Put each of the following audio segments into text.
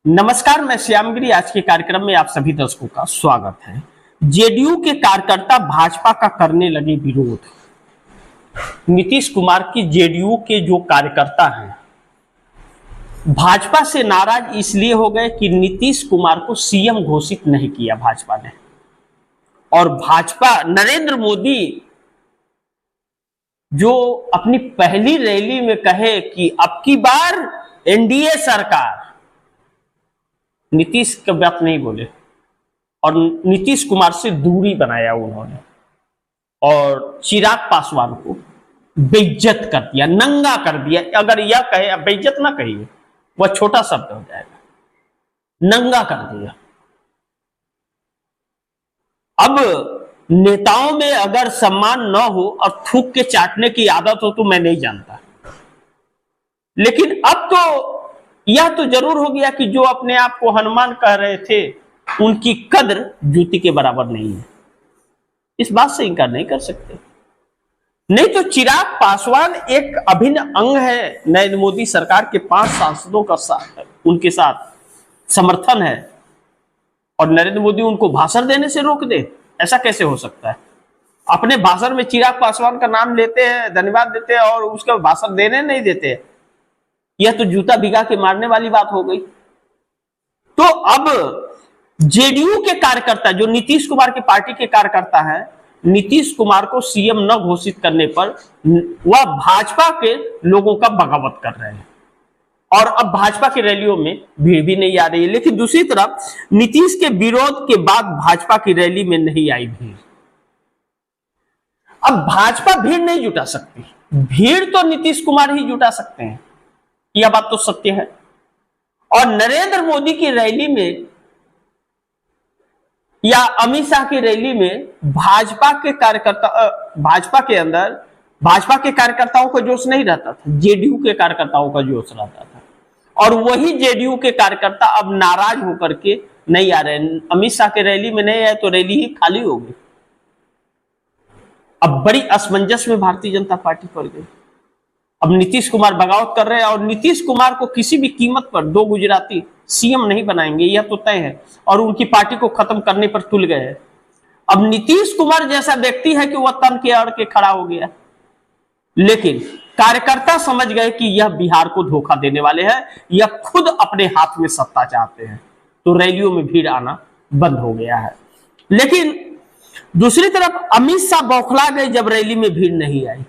नमस्कार, मैं श्यामगिरी। आज के कार्यक्रम में आप सभी दर्शकों का स्वागत है। जेडीयू के कार्यकर्ता भाजपा का करने लगे विरोध। नीतीश कुमार की जेडीयू के जो कार्यकर्ता हैं भाजपा से नाराज इसलिए हो गए कि नीतीश कुमार को सीएम घोषित नहीं किया भाजपा ने, और भाजपा नरेंद्र मोदी जो अपनी पहली रैली में कहे कि अब की बार एनडीए सरकार, नीतीश का बात नहीं बोले और नीतीश कुमार से दूरी बनाया उन्होंने और चिराग पासवान को बेइज्जत कर दिया, नंगा कर दिया। अगर यह कहे, अब बेइज्जत ना कहिए, वह छोटा शब्द हो जाएगा, नंगा कर दिया। अब नेताओं में अगर सम्मान न हो और थूक के चाटने की आदत हो तो मैं नहीं जानता, लेकिन अब तो यह तो जरूर हो गया कि जो अपने आप को हनुमान कह रहे थे उनकी कद्र जूती के बराबर नहीं है। इस बात से इनकार नहीं कर सकते। नहीं तो चिराग पासवान एक अभिन्न अंग है नरेंद्र मोदी सरकार के 5 सांसदों का उनके साथ समर्थन है, और नरेंद्र मोदी उनको भाषण देने से रोक दे, ऐसा कैसे हो सकता है? अपने भाषण में चिराग पासवान का नाम लेते हैं, धन्यवाद देते हैं, और उसका भाषण देने नहीं देते। यह तो जूता भिगा के मारने वाली बात हो गई। तो अब जेडीयू के कार्यकर्ता, जो नीतीश कुमार की पार्टी के कार्यकर्ता हैं, नीतीश कुमार को सीएम न घोषित करने पर वह भाजपा के लोगों का बगावत कर रहे हैं, और अब भाजपा की रैलियों में भीड़ भी नहीं आ रही है। लेकिन दूसरी तरफ नीतीश के विरोध के बाद भाजपा की रैली में नहीं आई भीड़। अब भाजपा भीड़ नहीं जुटा सकती, भीड़ तो नीतीश कुमार ही जुटा सकते हैं, यह बात तो सत्य है। और नरेंद्र मोदी की रैली में या अमित शाह की रैली में भाजपा के कार्यकर्ता, भाजपा के अंदर भाजपा के कार्यकर्ताओं का जोश नहीं रहता था, जेडीयू के कार्यकर्ताओं का जोश रहता था। और वही जेडीयू के कार्यकर्ता अब नाराज होकर के नहीं आ रहे। अमित शाह के रैली में नहीं आए तो रैली ही खाली हो गई। अब बड़ी असमंजस में भारतीय जनता पार्टी पड़ गई। अब नीतीश कुमार बगावत कर रहे हैं, और नीतीश कुमार को किसी भी कीमत पर 2 गुजराती सीएम नहीं बनाएंगे, यह तो तय है, और उनकी पार्टी को खत्म करने पर तुल गए हैं। अब नीतीश कुमार जैसा व्यक्ति है कि वह तन के अड़ के खड़ा हो गया, लेकिन कार्यकर्ता समझ गए कि यह बिहार को धोखा देने वाले हैं, यह खुद अपने हाथ में सत्ता चाहते हैं, तो रैलियों में भीड़ आना बंद हो गया है। लेकिन दूसरी तरफ अमित शाह बौखला गए जब रैली में भीड़ नहीं आई।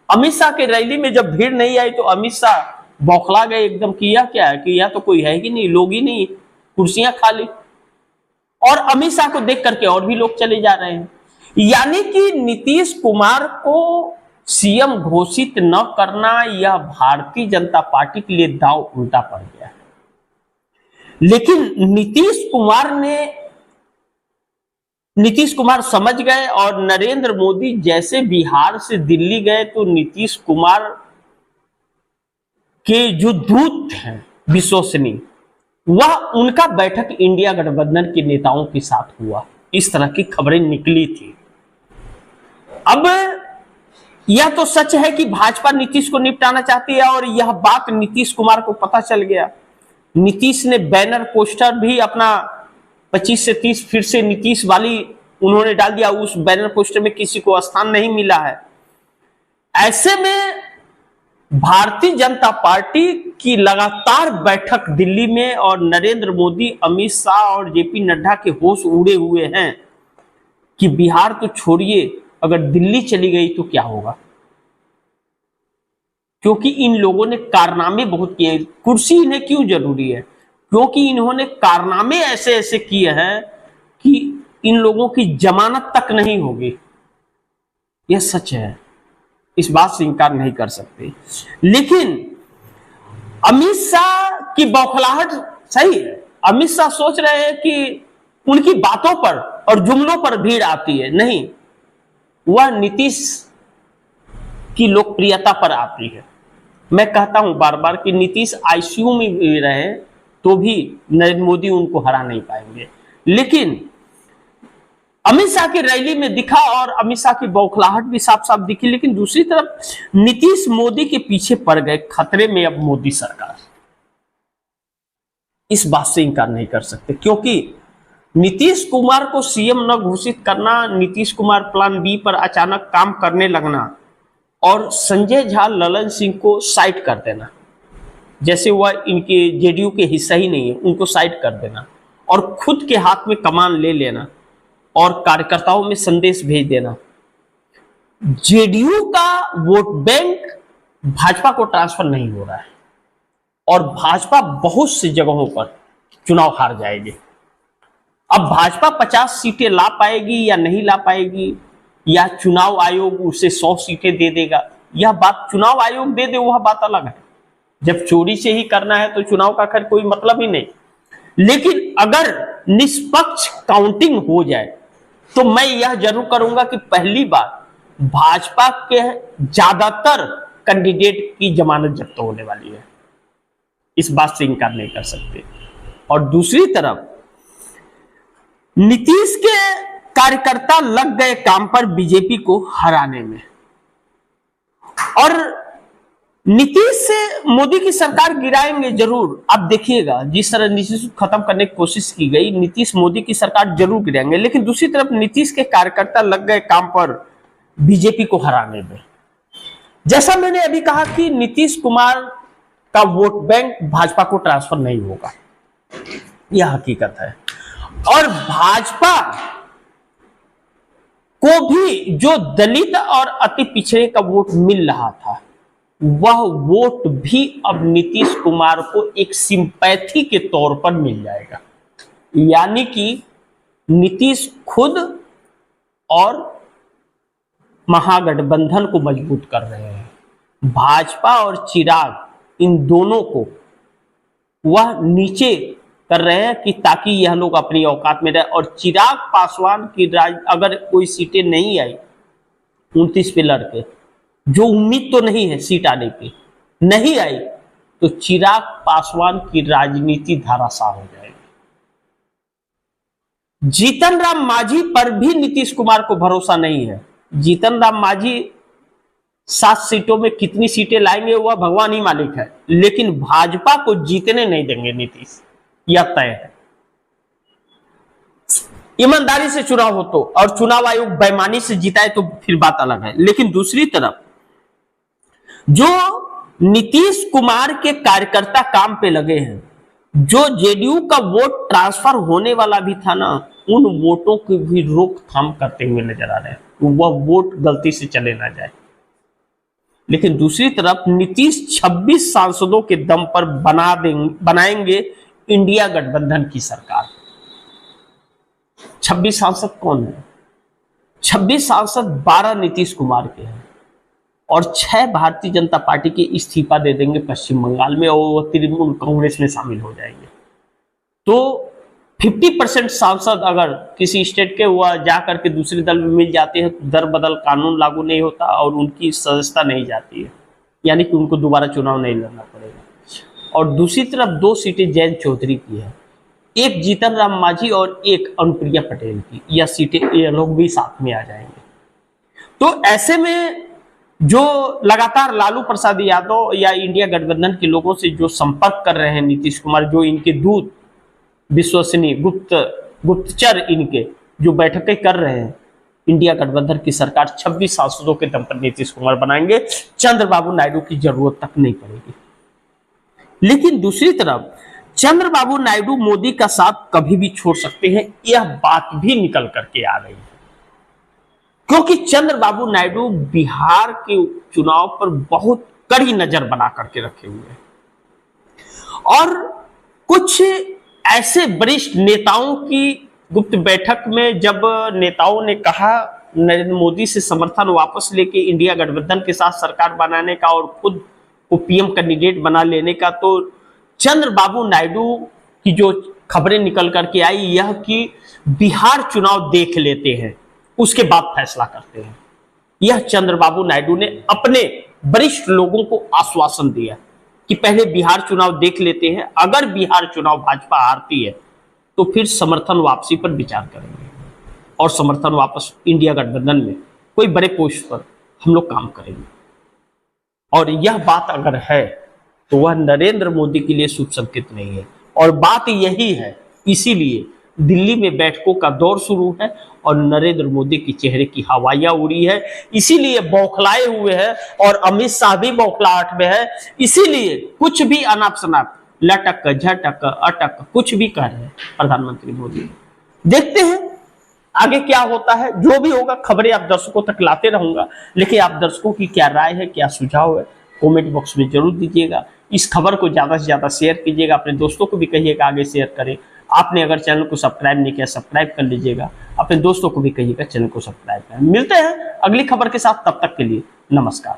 अमित शाह के रैली में जब भीड़ नहीं आई तो अमित शाह बौखला गए एकदम, किया क्या है कि यह तो कोई है ही नहीं, लोग ही नहीं, कुर्सियां खाली। और अमित शाह को देख करके और भी लोग चले जा रहे हैं। यानी कि नीतीश कुमार को सीएम घोषित न करना यह भारतीय जनता पार्टी के लिए दांव उल्टा पड़ गया है। लेकिन नीतीश कुमार समझ गए, और नरेंद्र मोदी जैसे बिहार से दिल्ली गए तो नीतीश कुमार के जो दूत हैं विश्वसनीय, वह उनका बैठक इंडिया गठबंधन के नेताओं के साथ हुआ, इस तरह की खबरें निकली थी। अब यह तो सच है कि भाजपा नीतीश को निपटाना चाहती है, और यह बात नीतीश कुमार को पता चल गया। नीतीश ने बैनर पोस्टर भी अपना 25 से 30 फिर से नीतीश वाली उन्होंने डाल दिया। उस बैनर पोस्टर में किसी को स्थान नहीं मिला है। ऐसे में भारतीय जनता पार्टी की लगातार बैठक दिल्ली में, और नरेंद्र मोदी, अमित शाह और जेपी नड्डा के होश उड़े हुए हैं कि बिहार तो छोड़िए, अगर दिल्ली चली गई तो क्या होगा, क्योंकि इन लोगों ने कारनामे बहुत किए। कुर्सी इन्हें क्यों जरूरी है? क्योंकि इन्होंने कारनामे ऐसे ऐसे किए हैं कि इन लोगों की जमानत तक नहीं होगी। यह सच है, इस बात से इनकार नहीं कर सकते। लेकिन अमित शाह की बौखलाहट सही है। अमित शाह सोच रहे हैं कि उनकी बातों पर और जुमलों पर भीड़ आती है, नहीं, वह नीतीश की लोकप्रियता पर आती है। मैं कहता हूं बार बार कि नीतीश आईसीयू में भी रहे तो भी नरेंद्र मोदी उनको हरा नहीं पाएंगे। लेकिन अमित शाह की रैली में दिखा, और अमित शाह की बौखलाहट भी साफ साफ दिखी। लेकिन दूसरी तरफ नीतीश मोदी के पीछे पड़ गए, खतरे में अब मोदी सरकार। इस बात से इनकार नहीं कर सकते, क्योंकि नीतीश कुमार को सीएम न घोषित करना, नीतीश कुमार प्लान बी पर अचानक काम करने लगना और संजय झा, ललन सिंह को साइड कर देना, जैसे वह इनके जेडीयू के हिस्सा ही नहीं है, उनको साइड कर देना और खुद के हाथ में कमान ले लेना और कार्यकर्ताओं में संदेश भेज देना। जेडीयू का वोट बैंक भाजपा को ट्रांसफर नहीं हो रहा है और भाजपा बहुत सी जगहों पर चुनाव हार जाएगी। अब भाजपा 50 सीटें ला पाएगी या नहीं ला पाएगी, या चुनाव आयोग उसे 100 सीटें दे देगा, यह बात चुनाव आयोग दे दे वह बात अलग है। जब चोरी से ही करना है तो चुनाव का खैर कोई मतलब ही नहीं, लेकिन अगर निष्पक्ष काउंटिंग हो जाए तो मैं यह जरूर करूंगा कि पहली बार भाजपा के ज्यादातर कैंडिडेट की जमानत जब्त होने वाली है, इस बात से इनकार नहीं कर सकते। और दूसरी तरफ नीतीश के कार्यकर्ता लग गए काम पर बीजेपी को हराने में, और नीतीश से मोदी की सरकार गिराएंगे जरूर। आप देखिएगा जिस तरह नीतीश को खत्म करने की कोशिश की गई, नीतीश मोदी की सरकार जरूर गिराएंगे, लेकिन दूसरी तरफ नीतीश के कार्यकर्ता लग गए काम पर बीजेपी को हराने में। जैसा मैंने अभी कहा कि नीतीश कुमार का वोट बैंक भाजपा को ट्रांसफर नहीं होगा, यह हकीकत है। और भाजपा को भी जो दलित और अति पिछड़े का वोट मिल रहा था, वह वोट भी अब नीतीश कुमार को एक सिंपैथी के तौर पर मिल जाएगा। यानी कि नीतीश खुद और महागठबंधन को मजबूत कर रहे हैं। भाजपा और चिराग इन दोनों को वह नीचे कर रहे हैं कि ताकि यह लोग अपनी औकात में रहे। और चिराग पासवान की अगर कोई सीटें नहीं आई 29 पे लड़के, जो उम्मीद तो नहीं है सीट आने की, नहीं आई तो चिराग पासवान की राजनीति धाराशाह हो जाएगी। जीतन राम मांझी पर भी नीतीश कुमार को भरोसा नहीं है। जीतन राम मांझी 7 सीटों में कितनी सीटें लाएंगे वह भगवान ही मालिक है, लेकिन भाजपा को जीतने नहीं देंगे नीतीश, यह तय है। ईमानदारी से चुनाव हो तो, और चुनाव आयोग बेईमानी से जीता है तो फिर बात अलग है। लेकिन दूसरी तरफ जो नीतीश कुमार के कार्यकर्ता काम पे लगे हैं, जो जेडीयू का वोट ट्रांसफर होने वाला भी था ना, उन वोटों की भी रोकथाम करते हुए नजर आ रहे हैं, वह वोट गलती से चले ना जाए। लेकिन दूसरी तरफ नीतीश 26 सांसदों के दम पर बनाएंगे इंडिया गठबंधन की सरकार। 26 सांसद कौन है? 26 सांसद 12 नीतीश कुमार के हैं और 6 भारतीय जनता पार्टी के इस्तीफा दे देंगे पश्चिम बंगाल में, और वो तृणमूल कांग्रेस में शामिल हो जाएंगे। तो 50% सांसद अगर किसी स्टेट के वह जाकर के दूसरे दल में मिल जाते हैं तो दर बदल कानून लागू नहीं होता और उनकी सदस्यता नहीं जाती है, यानी कि उनको दोबारा चुनाव नहीं लड़ना पड़ेगा। और दूसरी तरफ 2 सीटें जयंत चौधरी की है, एक जीतन राम मांझी और एक अनुप्रिया पटेल की, यह सीटें ये लोग भी साथ में आ जाएंगे। तो ऐसे में जो लगातार लालू प्रसाद यादव या इंडिया गठबंधन के लोगों से जो संपर्क कर रहे हैं नीतीश कुमार, जो इनके दूत विश्वसनीय गुप्तचर इनके जो बैठकें कर रहे हैं, इंडिया गठबंधन की सरकार 26 सांसदों के दम पर नीतीश कुमार बनाएंगे, चंद्रबाबू नायडू की जरूरत तक नहीं पड़ेगी। लेकिन दूसरी तरफ चंद्रबाबू नायडू मोदी का साथ कभी भी छोड़ सकते हैं, यह बात भी निकल करके आ रही है, क्योंकि चंद्रबाबू नायडू बिहार के चुनाव पर बहुत कड़ी नजर बना करके रखे हुए हैं। और कुछ ऐसे वरिष्ठ नेताओं की गुप्त बैठक में जब नेताओं ने कहा नरेंद्र मोदी से समर्थन वापस लेके इंडिया गठबंधन के साथ सरकार बनाने का और खुद को पीएम कैंडिडेट बना लेने का, तो चंद्रबाबू नायडू की जो खबरें निकल करके आई यह कि बिहार चुनाव देख लेते हैं उसके बाद फैसला करते हैं। यह चंद्रबाबू नायडू ने अपने वरिष्ठ लोगों को आश्वासन दिया कि पहले बिहार चुनाव देख लेते हैं, अगर बिहार चुनाव भाजपा हारती है तो फिर समर्थन वापसी पर विचार करेंगे और समर्थन वापस इंडिया गठबंधन में कोई बड़े पोस्ट पर हम लोग काम करेंगे। और यह बात अगर है तो वह नरेंद्र मोदी के लिए शुभ संकेत नहीं है, और बात यही है, इसीलिए दिल्ली में बैठकों का दौर शुरू है और नरेंद्र मोदी के चेहरे की हवाइयां उड़ी है, इसीलिए बौखलाए हुए हैं और अमित शाह भी बौखलाहट में है, इसीलिए कुछ भी अनाप शनाप लटक झटक अटक कुछ भी कह रहे हैं प्रधानमंत्री मोदी। देखते हैं आगे क्या होता है, जो भी होगा खबरें आप दर्शकों तक लाते रहूंगा, लेकिन आप दर्शकों की क्या राय है, क्या सुझाव है, कमेंट बॉक्स में जरूर दीजिएगा। इस खबर को ज्यादा से ज्यादा शेयर कीजिएगा, अपने दोस्तों को भी कहिएगा आगे शेयर करें। आपने अगर चैनल को सब्सक्राइब नहीं किया सब्सक्राइब कर लीजिएगा, अपने दोस्तों को भी कहिएगा चैनल को सब्सक्राइब करें। मिलते हैं अगली खबर के साथ, तब तक के लिए नमस्कार।